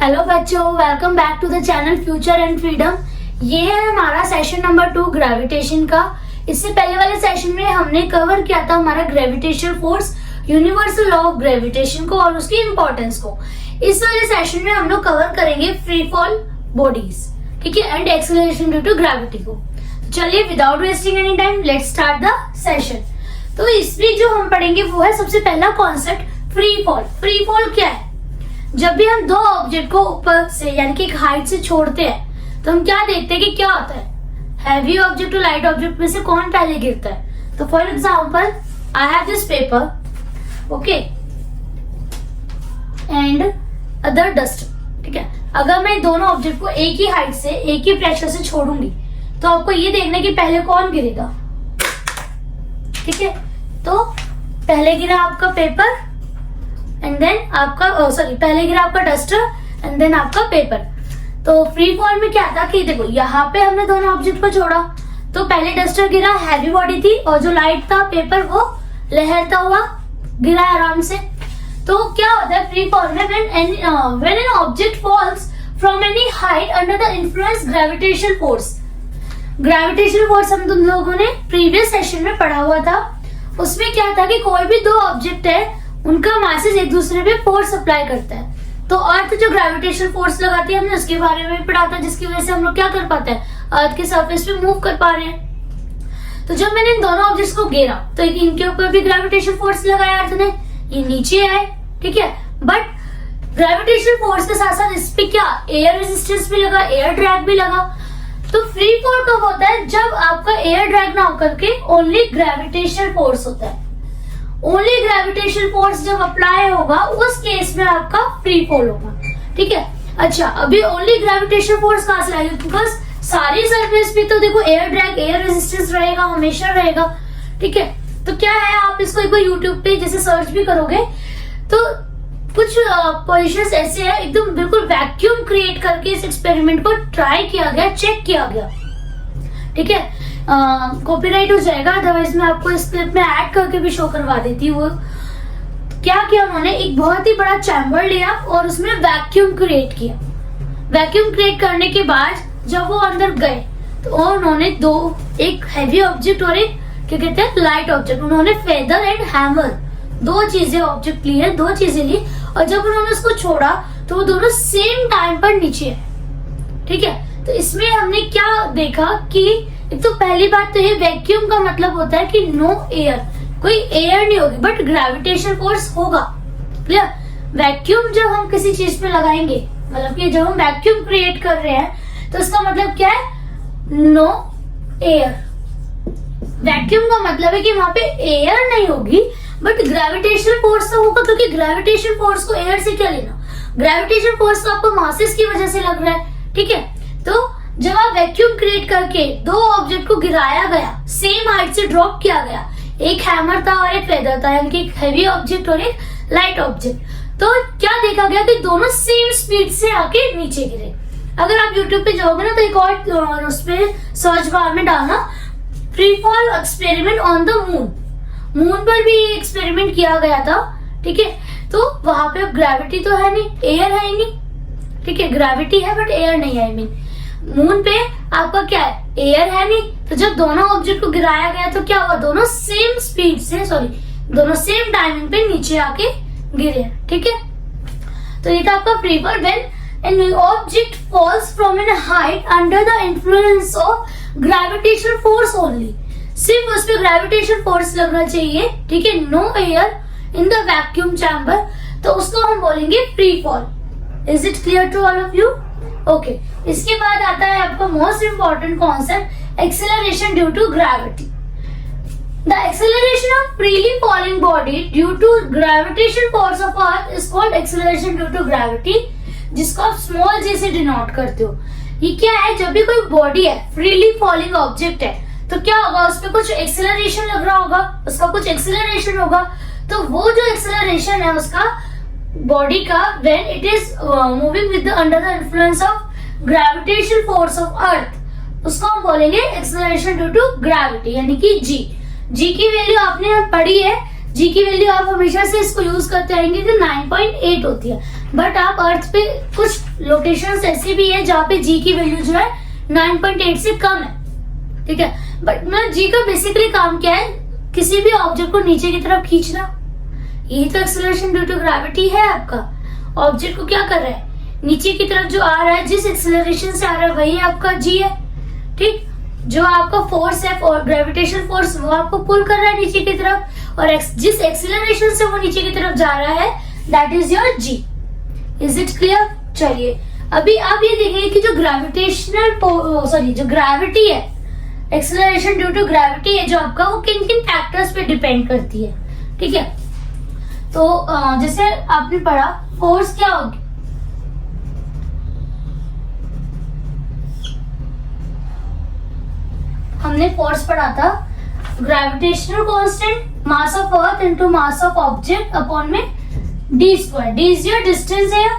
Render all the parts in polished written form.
Hello बच्चों, welcome back to the channel future and freedom. ये है हमारा सेशन नंबर 2 ग्रेविटेशन का। इससे पहले वाले सेशन में हमने कवर किया था हमारा gravitational force, universal law of gravitation को और उसकी इंपॉर्टेंस को। इस वाले सेशन में हम लोग कवर करेंगे फ्री फॉल बॉडीज, ठीक है, and acceleration due to gravity को। चलिए without wasting any time let's start the session. तो इसमें जो हम पढ़ेंगे वो है सबसे पहला concept free fall. Free fall क्या है? जब भी हम दो ऑब्जेक्ट को ऊपर से यानी कि एक हाइट से छोड़ते हैं तो हम क्या देखते हैं कि क्या होता है, हैवी ऑब्जेक्ट और लाइट ऑब्जेक्ट में से कौन पहले गिरता है। तो for example I have this paper, okay, and other dust, ठीक है। अगर मैं दोनों ऑब्जेक्ट को एक ही हाइट से एक ही प्रेशर से छोड़ूंगी तो आपको ये देखना है कि पहले कौन गिरेगा, ठीक है। तो पहले गिरा आपका पेपर एंड देन आपका पहले गिरा आपका डस्टर एंड देन आपका पेपर। तो फ्री फॉल में क्या था कि देखो यहाँ पे हमने दोनों ऑब्जेक्ट को छोड़ा तो पहले डस्टर गिरा, हैवी बॉडी थी, और जो लाइट था पेपर वो लहरता हुआ गिरा आराम से। तो क्या होता है फ्री फॉल में, when an object falls from any height under the influence gravitational force. Gravitational force हम तुम लोगों ने प्रीवियस सेशन में पढ़ा हुआ था। उसमें क्या था कि कोई भी दो ऑब्जेक्ट है उनका मासेस एक दूसरे पे फोर्स अप्लाई करता है। तो अर्थ जो ग्रेविटेशनल फोर्स लगाती है हमने उसके बारे में पढ़ा था, जिसकी वजह से हम लोग क्या कर पाते हैं, अर्थ के सरफेस पे मूव कर पा रहे हैं। तो जब मैंने इन दोनों ऑब्जेक्ट्स को घेरा तो इनके ऊपर भी ग्रेविटेशनल फोर्स लगाया अर्थ ने, ये नीचे आए, ठीक है। बट ग्रेविटेशनल फोर्स के साथ साथ इस पे क्या एयर रेजिस्टेंस भी लगा, एयर ड्रैग भी लगा। तो फ्री फॉल कब होता है? जब आपका एयर ड्रैग ना होकर के ओनली ग्रेविटेशनल फोर्स होता है। ओनली ग्रेविटेशनल फोर्स जब अप्लाई होगा उस केस में आपका फ्री फॉल होगा, ठीक है। अच्छा, अभी ओनली ग्रेविटेशनल फोर्स कहां से आएगी? बिकॉज सारी सरफेस पे तो देखो एयर ड्रैग, एयर रेजिस्टेंस रहेगा, हमेशा रहेगा, ठीक है। तो क्या है, आप इसको एक बार यूट्यूब पे जैसे सर्च भी करोगे तो कुछ पोजीशंस ऐसे है, एकदम बिल्कुल वैक्यूम क्रिएट करके इस एक्सपेरिमेंट को ट्राई किया गया, चेक किया गया, ठीक है। कॉपीराइट हो जाएगा, अदरवाइज मैं आपको इस क्लिप में ऐड करके भी शो करवा देती हूँ। क्या किया उन्होंने, एक बहुत ही बड़ा चैम्बर लिया और उसमें वैक्यूम क्रिएट किया। वैक्यूम क्रिएट करने के बाद जब वो अंदर गए तो उन्होंने एक हैवी ऑब्जेक्ट और एक क्या कहते हैं लाइट ऑब्जेक्ट, उन्होंने फेदर एंड हैमर दो चीजें ऑब्जेक्ट ली है, दो चीजें ली, और जब उन्होंने उसको छोड़ा तो वो दोनों सेम टाइम पर नीचे है, ठीक है। तो इसमें हमने क्या देखा कि एक तो पहली बात तो ये वैक्यूम का मतलब होता है कि नो एयर, कोई एयर नहीं होगी बट ग्रेविटेशनल फोर्स होगा, क्लियर। वैक्यूम जब हम किसी चीज में लगाएंगे, मतलब कि जब हम वैक्यूम क्रिएट कर रहे हैं तो इसका मतलब क्या है, नो एयर। वैक्यूम का मतलब है कि वहां पे एयर नहीं होगी बट ग्रेविटेशनल फोर्स तो होगा, क्योंकि ग्रेविटेशनल फोर्स को एयर से क्या लेना, ग्रेविटेशनल फोर्स तो आपको मासेस की वजह से लग रहा है, ठीक है। तो जब आप वैक्यूम क्रिएट करके दो ऑब्जेक्ट को गिराया गया, सेम हाइट से ड्रॉप किया गया, एक हैमर था और एक फेदर था, यानी कि एक हैवी ऑब्जेक्ट और एक लाइट ऑब्जेक्ट, तो क्या देखा गया कि दोनों सेम स्पीड से आके नीचे गिरे। अगर आप यूट्यूब पे जाओगे ना तो एक और उस पे सर्च बार में डालना free fall experiment on the moon. Moon पर भी एक्सपेरिमेंट किया गया था, ठीक है। तो वहां पे अब ग्रेविटी तो है नहीं, एयर है ही नहीं, ठीक है। ग्रेविटी है बट एयर नहीं है, आई मीन मून पे आपका क्या है, एयर है नहीं। तो जब दोनों ऑब्जेक्ट को गिराया गया तो क्या हुआ, दोनों सेम स्पीड से दोनों सेम टाइमिंग पे नीचे आके गिरे, ठीक है। तो ये था आपका free fall. When an object falls from an height under the influence of gravitational force only, सिर्फ उस पर ग्रेविटेशनल फोर्स लगना चाहिए, ठीक है, no air in the vacuum chamber, तो उसको हम बोलेंगे free fall. Is it clear to all of you? Okay. इसके बाद आता है आपका most important concept, acceleration due to gravity. The acceleration of freely falling body due to gravitation force of earth is called acceleration due to gravity, जिसको आप small जे से denote करते हो। ये क्या है, जब भी कोई बॉडी है, फ्रीली फॉलिंग ऑब्जेक्ट है, तो क्या होगा, उस पर कुछ एक्सेलरेशन लग रहा होगा, उसका कुछ एक्सेलरेशन होगा। तो वो जो एक्सेलरेशन है उसका बॉडी का, when it is moving with under the influence of gravitational force of अर्थ, उसको हम बोलेंगे एक्सेलरेशन ड्यू टू ग्रेविटी, यानी कि जी। जी की वैल्यू आपने पढ़ी है, जी की वैल्यू आप हमेशा से इसको यूज करते आएंगे तो 9.8 होती है, बट आप अर्थ पे कुछ लोकेशंस ऐसी भी है जहाँ पे जी की वैल्यू जो है 9.8 से कम है, ठीक है। बट मतलब जी का बेसिकली काम क्या है, किसी भी ऑब्जेक्ट को नीचे की तरफ खींचना, यही तो एक्सेलरेशन ड्यू टू ग्रेविटी है आपका। ऑब्जेक्ट को क्या कर रहा है, नीचे की तरफ जो आ रहा है, जिस एक्सेलरेशन से आ रहा है वही आपका जी है, ठीक। जो आपका फोर्स है और ग्रेविटेशन फोर्स, वो आपको पुल कर रहा है नीचे की तरफ, और जिस एक्सेलरेशन से वो नीचे की तरफ जा रहा है that is your g. Is it clear? चलिए अभी आप ये देखेंगे कि जो जो ग्रेविटी है, एक्सेलरेशन ड्यू टू ग्रेविटी है जो आपका, वो किन किन फैक्टर्स पे डिपेंड करती है, ठीक है। तो जैसे आपने पढ़ा फोर्स क्या होगी, हमने फोर्स पढ़ा था gravitational constant mass of earth into mass of object upon में D square. D is your distance है,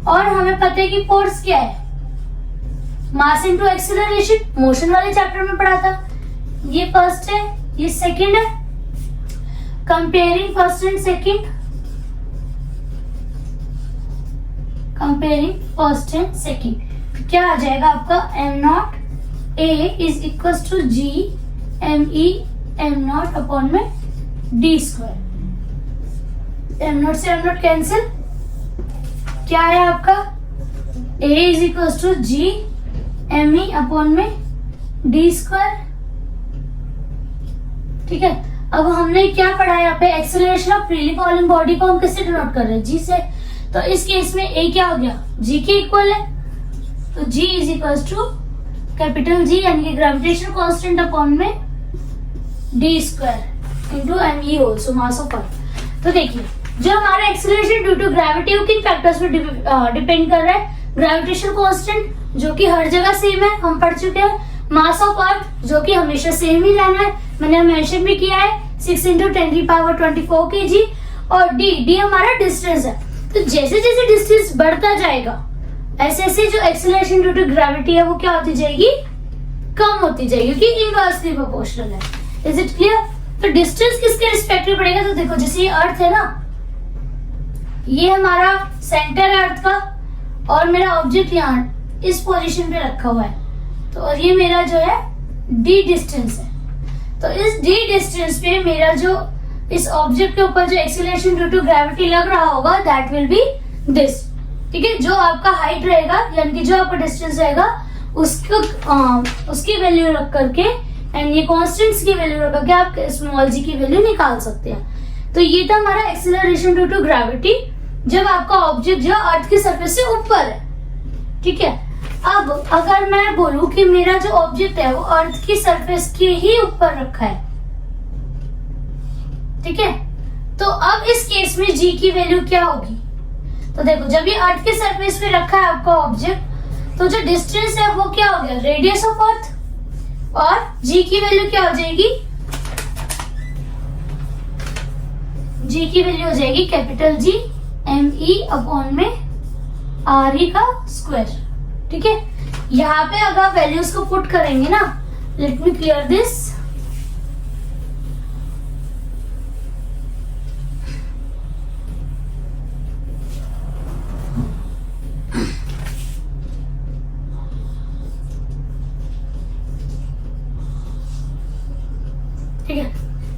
और हमें पता है कि फोर्स क्या है, मास इनटू एक्सेलरेशन, मोशन वाले चैप्टर में पढ़ा था। ये फर्स्ट है, ये सेकंड है। Comparing first and second, comparing first and second, क्या आ जाएगा आपका, M not A is equal to G M E M not upon में डी स्क्वायर। एम नॉट से एम नॉट कैंसिल, क्या है आपका, A is equal to G M E upon में डी स्क्वायर, ठीक है। अब हमने क्या पढ़ा है यहाँ पे, acceleration of freely falling body को हम किससे डिनोट कर रहे हैं, जी से। तो इस केस में ए क्या हो गया, जी के इक्वल है, तो G is equal to capital G यानी कि ग्रेविटेशनल कांस्टेंट अपॉन में D square into M E also mass of earth. तो देखिए जो हमारा एक्सेलरेशन ड्यू टू ग्रेविटी वो किन फैक्टर्स पे डिपेंड कर रहा है, ग्रेविटेशनल कांस्टेंट जो कि हर जगह सेम है, हम पढ़ चुके हैं। मास ऑफ अर्थ जो कि हमेशा सेम ही रहना है, मैंने मेंशन भी किया है 6 × 10⁻24 kg, और डी हमारा डिस्टेंस है। तो जैसे जैसे डिस्टेंस बढ़ता जाएगा ऐसे ऐसे जो एक्सेलरेशन ड्यू टू ग्रेविटी है वो क्या होती जाएगी, कम होती जाएगी, क्योंकि इनवर्सली प्रोपोर्शनल है। Is it clear? तो डिस्टेंस किसके रिस्पेक्टिव पड़ेगा, तो देखो जैसे ये अर्थ है ना, ये हमारा सेंटर है अर्थ का, और मेरा ऑब्जेक्ट यहाँ इस पोजीशन पे रखा हुआ है, तो और ये मेरा जो है डी डिस्टेंस है। तो इस डी डिस्टेंस पे मेरा जो इस ऑब्जेक्ट के ऊपर जो एक्सेलरेशन ड्यू टू ग्रेविटी लग रहा होगा दैट विल बी दिस, ठीक है। जो आपका हाइट रहेगा यानी कि जो आपका डिस्टेंस रहेगा उसको उसकी वैल्यू रख करके एंड ये कांस्टेंट्स की वैल्यू रख करके आप स्मॉल जी की वैल्यू निकाल सकते हैं। तो ये था हमारा एक्सेलरेशन ड्यू टू ग्रेविटी जब आपका ऑब्जेक्ट जो अर्थ की सरफेस से ऊपर है, ठीक है। अब अगर मैं बोलूं कि मेरा जो ऑब्जेक्ट है वो अर्थ की सरफेस के ही ऊपर रखा है, ठीक है, तो अब इस केस में जी की वैल्यू क्या होगी, तो देखो जब ये अर्थ के सरफेस पे रखा है आपका ऑब्जेक्ट, तो जो डिस्टेंस है वो क्या हो गया, रेडियस ऑफ अर्थ, और जी की वैल्यू क्या हो जाएगी, जी की वैल्यू हो जाएगी capital G M E upon में आर ई का स्क्वायर, ठीक है। यहाँ पे अगर आप वैल्यूज को पुट करेंगे ना, लेट मी क्लियर दिस, ठीक है।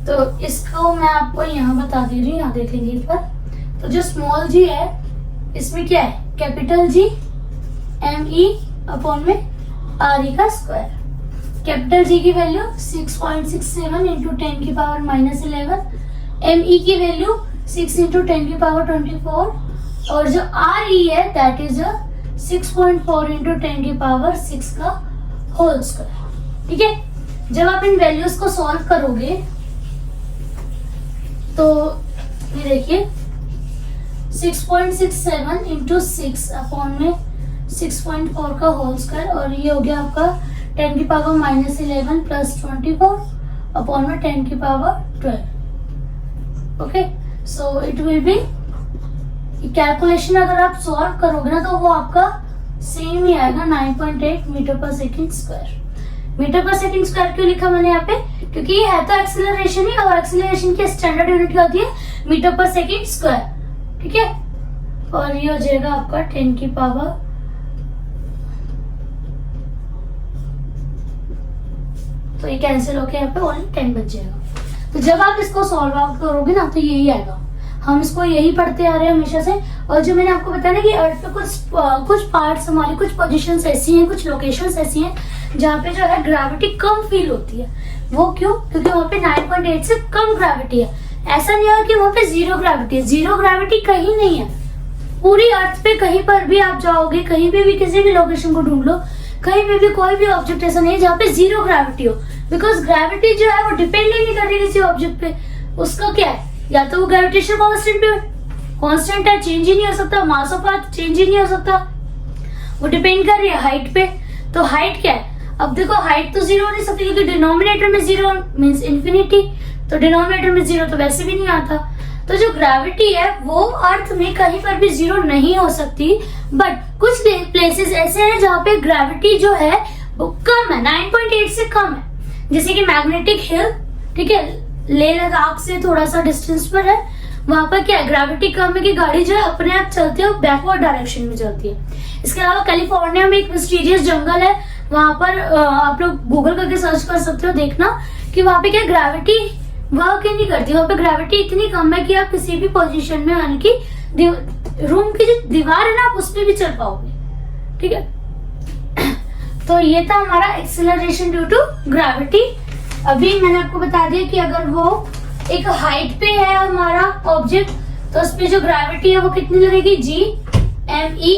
तो इसको मैं आपको यहाँ बता दे रही हूँ, यहाँ देख लीजिए पर। तो जो स्मॉल जी है इसमें क्या है, capital G M E upon में आर ई का स्क्वायर। कैपिटल जी की वैल्यू 6.67 इंटू 10 की पावर -11, एम ई की वैल्यू 6 इंटू 10 की पावर 24, और जो आर ई है दैट इज 6.4 इंटू 10 की पावर 6 का होल स्क्वायर, ठीक है। जब आप इन वैल्यूज को सॉल्व करोगे तो ये देखिए 6.67 इंटू 6 अपॉन में 6.4 का होल स्क्वायर, और ये हो गया आपका 10 की पावर -11 प्लस 24 अपॉन में 10 की power 12। Okay, so it will be, calculation अगर आप सॉल्व करोगे ना तो वो आपका सेम ही आएगा 9.8 मीटर पर सेकेंड स्क्वायर। मीटर पर सेकेंड स्क्वायर क्यों लिखा मैंने यहाँ पे, क्योंकि ये है तो एक्सेलरेशन ही, और एक्सेलरेशन की स्टैंडर्ड यूनिट क्या होती है, मीटर पर सेकेंड स्क्वायर, ठीक है। और ये हो जाएगा आपका 10 की पावर तो ये कैंसिल होके यहाँ पे ओनली 10 बच जाएगा। तो जब आप इसको सॉल्व आउट करोगे ना तो यही आएगा। हम इसको यही पढ़ते आ रहे हैं हमेशा से। और जो मैंने आपको बताया ना कि अर्थ पे कुछ पार्ट्स हमारी, कुछ पोजीशंस ऐसी हैं, कुछ लोकेशंस ऐसी हैं जहाँ पे जो है ग्रेविटी कम फील होती है। वो क्यों? क्योंकि वहाँ पे 9.8 से कम ग्रेविटी है। ऐसा नहीं है कि वहाँ पे जीरो ग्रेविटी है। जीरो ग्रेविटी कहीं नहीं है। पूरी अर्थ पे कहीं पर भी आप जाओगे, कहीं पे भी किसी भी लोकेशन को ढूंढ लो, कहीं पे भी कोई भी ऑब्जेक्ट ऐसा नहीं है जहाँ पे जीरो ग्रेविटी हो। बिकॉज ग्रेविटी जो है वो डिपेंड ही नहीं कर रही किसी ऑब्जेक्ट पे। उसका क्या है, या तो वो ग्रेविटेशन कांस्टेंट पे कांस्टेंट है, चेंज ही नहीं हो सकता, मास ऑफ अर्थ चेंज ही नहीं हो सकता। वो डिपेंड कर रही है हाइट पे। तो हाइट क्या है? अब देखो हाइट तो जीरो हो नहीं सकती क्योंकि डिनोमिनेटर में जीरो मींस इन्फिनिटी, तो डिनोमिनेटर में जीरो तो वैसे भी नहीं आता। तो जो ग्रेविटी है वो अर्थ में कहीं पर भी जीरो नहीं हो सकती। बट कुछ प्लेसेस ऐसे हैं जहाँ पे ग्रेविटी जो है वो कम है, 9.8 से कम है। जैसे कि मैग्नेटिक हिल, ठीक है, लेह लद्दाख से थोड़ा सा डिस्टेंस पर है। वहां पर क्या है, ग्रेविटी कम है कि गाड़ी जो है अपने आप चलती है, बैकवर्ड डायरेक्शन में चलती है। इसके अलावा कैलिफोर्निया में एक मिस्टीरियस जंगल है, वहां पर आप लोग गूगल करके सर्च कर सकते हो, देखना कि वहां पे क्या ग्रेविटी वर्क ही नहीं करती। वहां पे ग्रेविटी इतनी कम है कि आप किसी भी पोजीशन में, यानी कि रूम की जो दीवार है ना, आप उस पर भी चल पाओगे। ठीक है, तो ये था हमारा एक्सेलरेशन ड्यू टू ग्रेविटी। अभी मैंने आपको बता दिया कि अगर वो एक हाइट पे है हमारा ऑब्जेक्ट, तो उस पे जो ग्रेविटी है वो कितनी लगेगी, G/m/e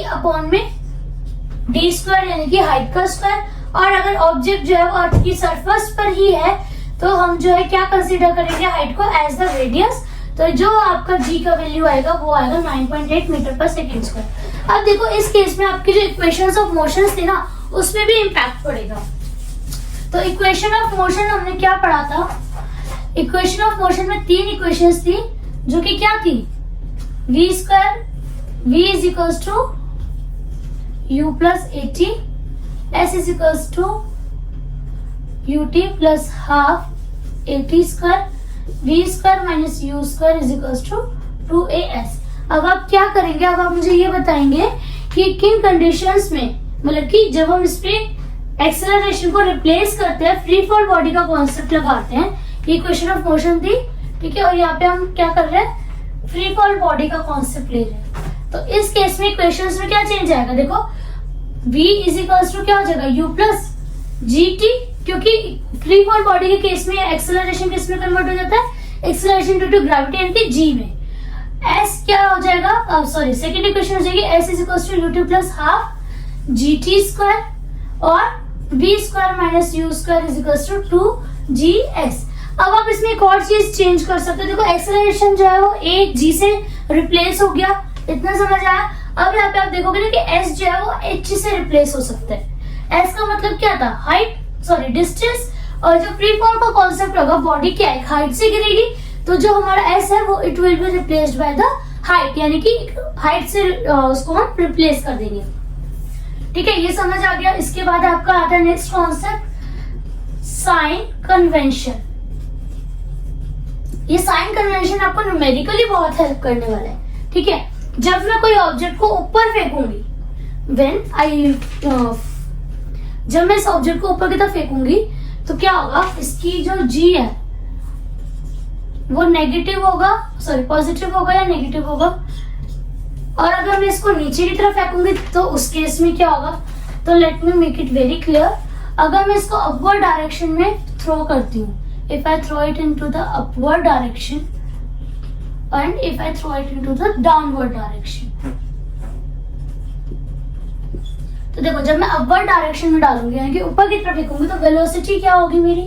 d स्क्वायर, यानी कि हाइट का स्क्वायर। और अगर ऑब्जेक्ट जो है वो अर्थ की सरफेस पर ही है तो हम जो है क्या कंसीडर करेंगे, हाइट को एज द रेडियस। तो जो आपका G का वैल्यू आएगा वो आएगा 9.8 मीटर पर सेकेंड स्क्वायर। अब देखो इस केस में आपकी जो इक्वेशंस ऑफ मोशंस थी ना, उसमें भी इम्पैक्ट पड़ेगा। तो इक्वेशन ऑफ मोशन हमने क्या पढ़ा था? इक्वेशन ऑफ मोशन में 3 इक्वेशंस थी जो कि क्या थी, v square, v is equals to u plus 80, s is equals to ut plus half 80 square, v square minus u square is equals to 2as। अब आप क्या करेंगे, अब आप मुझे ये बताएंगे कि किन कंडीशंस में, मतलब कि जब हम इस पे एक्सेलरेशन को रिप्लेस करते हैं, फ्री फॉल बॉडी का कॉन्सेप्ट लगाते हैं। ये इक्वेशन ऑफ मोशन थी, ठीक है, और यहाँ पे हम क्या कर रहे हैं, फ्री फॉल बॉडी का कॉन्सेप्ट ले रहे हैं। तो इस केस में इक्वेशंस में क्या चेंज आएगा, देखो v इज इक्वल्स टू क्या हो जाएगा, u प्लस gt, क्योंकि फ्री फॉल बॉडी के केस में एक्सेलरेशन किस में कन्वर्ट हो जाता है, एक्सेलरेशन ड्यू टू ग्रेविटी यानी कि g में। s क्या हो जाएगा, सॉरी सेकंड इक्वेशन हो जाएगी s is equals to ut plus half gt square, और v square minus u square is equals to 2gs। अब आप इसमें एक और चीज चेंज कर सकते हो। देखो एक्सेलरेशन जो है वो a g से रिप्लेस हो गया, इतना समझ आया। अब यहाँ पे आप देखोगे ना कि s जो है वो h से रिप्लेस हो सकता है। s का मतलब क्या था, हाइट, सॉरी डिस्टेंस। और जो फ्री फॉल का कॉन्सेप्ट होगा, बॉडी क्या है, हाइट से गिरेगी, तो जो हमारा s है वो it will be replaced by the height, यानी कि हाइट से उसको हम रिप्लेस कर देंगे। ठीक है, ये समझ आ गया। इसके बाद आपका आता है नेक्स्ट कॉन्सेप्ट, साइन कन्वेंशन। ये साइन कन्वेंशन आपको न्यूमेरिकली बहुत हेल्प करने वाला है। ठीक है, जब मैं कोई ऑब्जेक्ट को ऊपर फेंकूंगी, जब मैं इस ऑब्जेक्ट को ऊपर की तरफ फेंकूंगी तो क्या होगा, इसकी जो g है वो नेगेटिव होगा, सॉरी पॉजिटिव होगा या नेगेटिव होगा। और अगर मैं इसको नीचे की तरफ फेंकूंगी तो उस केस में क्या होगा, तो let me make it very clear. अगर मैं इसको अपवर्ड डायरेक्शन में थ्रो करती हूँ, if I throw it into the upward direction and if I throw it into the downward direction, तो देखो जब मैं अपवर्ड डायरेक्शन में डालूंगी यानी कि ऊपर की तरफ फेंकूंगी तो वेलोसिटी क्या होगी मेरी,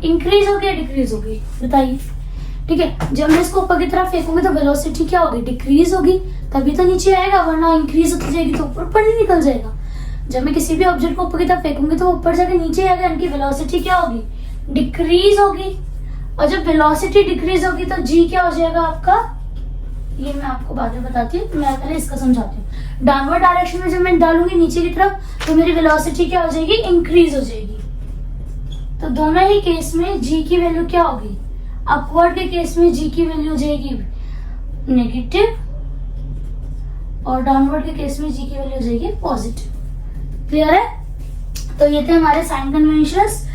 इंक्रीज होगी या डिक्रीज होगी, बताइए। ठीक है, जब मैं इसको ऊपर की तरफ फेंकूंगी तो वेलोसिटी क्या होगी, डिक्रीज होगी, तभी तो नीचे आएगा, वरना इंक्रीज होती जाएगी तो ऊपर नहीं निकल जाएगा। जब मैं किसी भी ऑब्जेक्ट को ऊपर की तरफ फेंकूंगी तो ऊपर जाके नीचे आएगा, यानी कि वेलोसिटी क्या होगी, डिक्रीज होगी। और जब वेलोसिटी डिक्रीज होगी तो g क्या हो जाएगा आपका, ये मैं आपको बाद में बताती हूँ, मैं पहले इसका समझाती हूँ। डाउनवर्ड डायरेक्शन में जब मैं डालूंगी नीचे की तरफ तो मेरी वेलोसिटी क्या हो जाएगी, इंक्रीज हो जाएगी। तो दोनों ही केस में g की वैल्यू क्या होगी, अपवर्ड के केस में g की वैल्यू हो जाएगी नेगेटिव, और डाउनवर्ड के केस में g की वैल्यू हो जाएगी पॉजिटिव। क्लियर है? तो ये थे हमारे साइन कन्वेंशंस।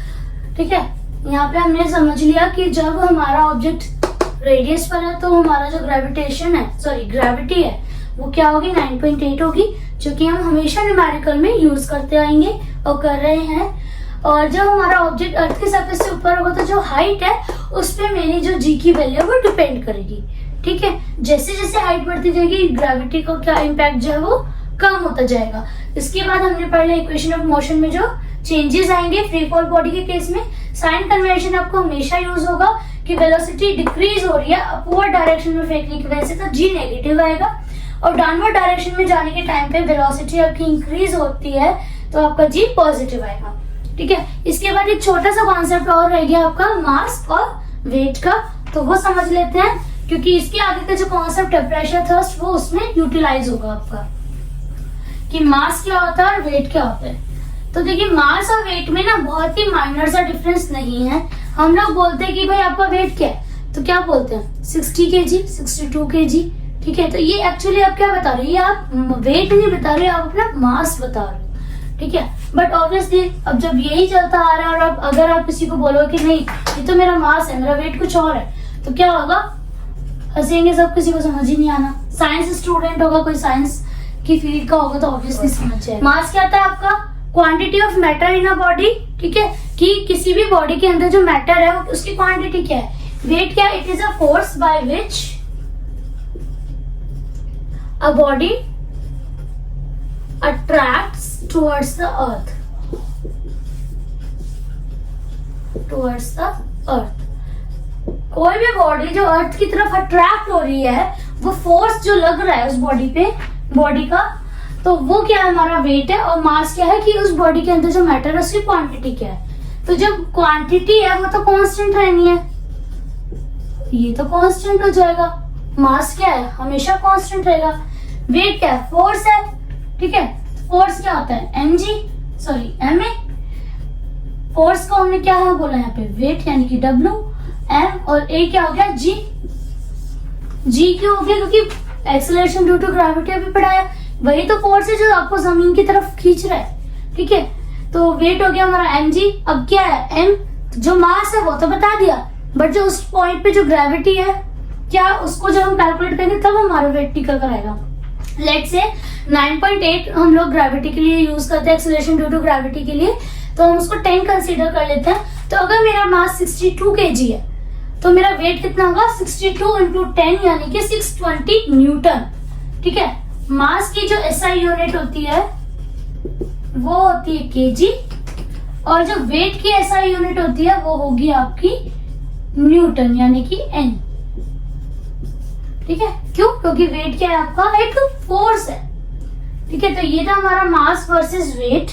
ठीक है, यहाँ पे हमने समझ लिया कि जब हमारा ऑब्जेक्ट रेडियस पर है तो हमारा जो ग्रेविटी है वो क्या होगी, 9.8 होगी, जो कि हम हमेशा न्यूमेरिकल में यूज करते आएंगे और कर रहे हैं। और जब हमारा ऑब्जेक्ट अर्थ की सरफेस से ऊपर होगा तो जो हाइट है उस पे मेरी जो जी की वैल्यू है वो डिपेंड करेगी। ठीक है, जैसे जैसे हाइट बढ़ती जाएगी ग्रेविटी का क्या इम्पैक्ट जो है वो कम होता जाएगा। इसके बाद हमने पढ़ लिया इक्वेशन ऑफ मोशन में जो चेंजेस आएंगे फ्री फॉल बॉडी के केस में। साइन कन्वेंशन आपको हमेशा यूज होगा कि वेलोसिटी डिक्रीज हो रही है अपवर्ड डायरेक्शन में फेंकने की वजह से, तो जी नेगेटिव आएगा। और डाउनवर्ड डायरेक्शन में जाने के टाइम पे वेलोसिटी आपकी इंक्रीज होती है तो आपका जी पॉजिटिव आएगा। ठीक है, इसके बाद एक छोटा सा कॉन्सेप्ट और रह गया आपका मास और वेट का, तो वो समझ लेते हैं क्योंकि इसके आगे का जो कॉन्सेप्ट है प्रेशर थ्रस्ट वो उसमें यूटिलाइज होगा आपका कि मास क्या होता है और वेट क्या होता है। तो देखिए मास और वेट में ना बहुत ही माइनर सा डिफरेंस नहीं है। हम लोग बोलते हैं कि भाई आपका वेट क्या है, तो क्या बोलते हैं 60 kg, 62 kg। ठीक है, तो ये एक्चुअली आप क्या बता रहे हो, ये आप वेट नहीं बता रहे हो, आप अपना मास बता रहे हो। ठीक है, बट ऑब्वियसली अब जब यही चलता आ रहा है और अब अगर आप किसी को बोलो कि नहीं ये तो मेरा मास है, मेरा वेट कुछ और है, तो क्या होगा, हंसेंगे सब, किसी को समझ ही नहीं आना। साइंस स्टूडेंट होगा, कोई साइंस की फील्ड का होगा तो ऑब्वियसली समझ जाएगा। मास क्या था आपका, quantity of matter in a body. ठीक है, कि किसी भी बॉडी के अंदर जो मैटर है उसकी क्वांटिटी क्या है। वेट क्या, it is a force by which a body attracts towards the earth, कोई भी बॉडी जो अर्थ की तरफ अट्रैक्ट हो रही है, वो फोर्स जो लग रहा है उस बॉडी पे, बॉडी का, तो वो क्या है, हमारा वेट है। और मास क्या है कि उस बॉडी के अंदर जो मैटर है उसकी क्वांटिटी क्या है। तो जब क्वांटिटी है वो तो कांस्टेंट रहनी है, ये तो कांस्टेंट हो जाएगा। मास क्या है, हमेशा कांस्टेंट रहेगा। वेट क्या है, फोर्स है। ठीक है, फोर्स क्या होता है, ma। फोर्स को हमने क्या है बोला यहाँ पे, वेट यानी कि W, m और a क्या हो गया, g क्यों हो गया, क्योंकि एक्सेलरेशन ड्यू टू ग्रेविटी अभी पढ़ाया, वही तो फोर्स है जो आपको जमीन की तरफ खींच रहा है। ठीक है, तो वेट हो गया हमारा mg। अब क्या है m, जो मास है वो तो बता दिया, बट जो उस पॉइंट पे जो ग्रेविटी है क्या, उसको जब हम कैलकुलेट करेंगे तब हमारा वेट टिकल कराएगा। लेट से 9.8 हम लोग ग्रेविटी के लिए यूज करते हैं, एक्सेलरेशन ड्यू टू ग्रेविटी के लिए, तो हम उसको 10 कंसीडर कर लेते हैं। तो अगर मेरा मास 62 kg है तो मेरा वेट कितना होगा, 62 इंटू 10 यानी कि 620 न्यूटन। ठीक है, मास की जो SI यूनिट होती है वो होती है kg, और जो वेट की SI यूनिट होती है वो होगी आपकी न्यूटन यानी कि n। ठीक है, क्यों, क्योंकि वेट क्या है आपका, एक फोर्स है। ठीक है, तो ये था हमारा मास वर्सेस वेट।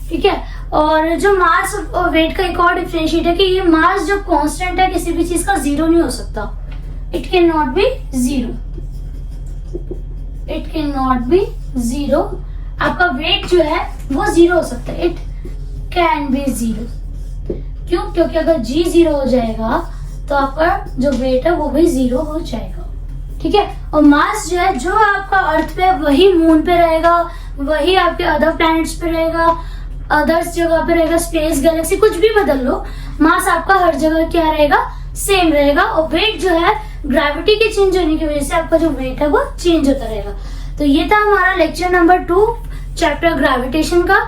ठीक है, और जो मास और वेट का एक और डिफरेंशिएट है कि ये मास जो कांस्टेंट है किसी भी चीज का जीरो नहीं हो सकता, it can not be zero, it can not be zero. आपका वेट जो है वो जीरो हो सकता है, इट कैन बी जीरो। क्यों, क्योंकि अगर जी जीरो हो जाएगा तो आपका जो वेट है वो भी जीरो हो जाएगा। ठीक है, और मास जो है जो आपका अर्थ पे वही मून पे रहेगा, वही आपके अदर प्लैनेट्स पे रहेगा, अदर्स जगह पे रहेगा, स्पेस गैलेक्सी कुछ भी बदल लो, मास आपका हर जगह क्या रहेगा, सेम रहेगा। और वेट जो है ग्रेविटी के चेंज होने की वजह से आपका जो वेट है वो चेंज होता रहेगा। तो ये था हमारा लेक्चर नंबर 2 चैप्टर ग्रेविटेशन का।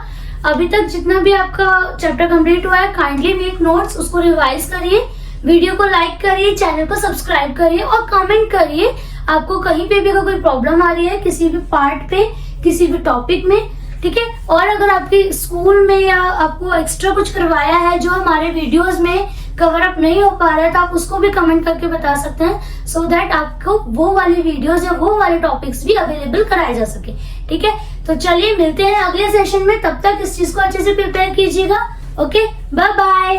अभी तक जितना भी आपका चैप्टर कंप्लीट हुआ है, काइंडली मेक नोट्स, उसको रिवाइज करिए, वीडियो को लाइक करिए, चैनल को सब्सक्राइब करिए और कमेंट करिए आपको कहीं पे भी अगर कोई प्रॉब्लम आ रही है किसी भी पार्ट पे, किसी भी टॉपिक में। ठीक है, और अगर आपके स्कूल में या आपको एक्स्ट्रा कुछ करवाया है जो हमारे वीडियोस में कवर अप नहीं हो पा रहा है तो आप उसको भी कमेंट करके बता सकते हैं, सो दैट आपको वो वाली वीडियोस या वो वाले टॉपिक्स भी अवेलेबल कराए जा सके। ठीक है, तो चलिए मिलते हैं अगले सेशन में, तब तक इस चीज को अच्छे से प्रिपेयर कीजिएगा। Okay, bye bye.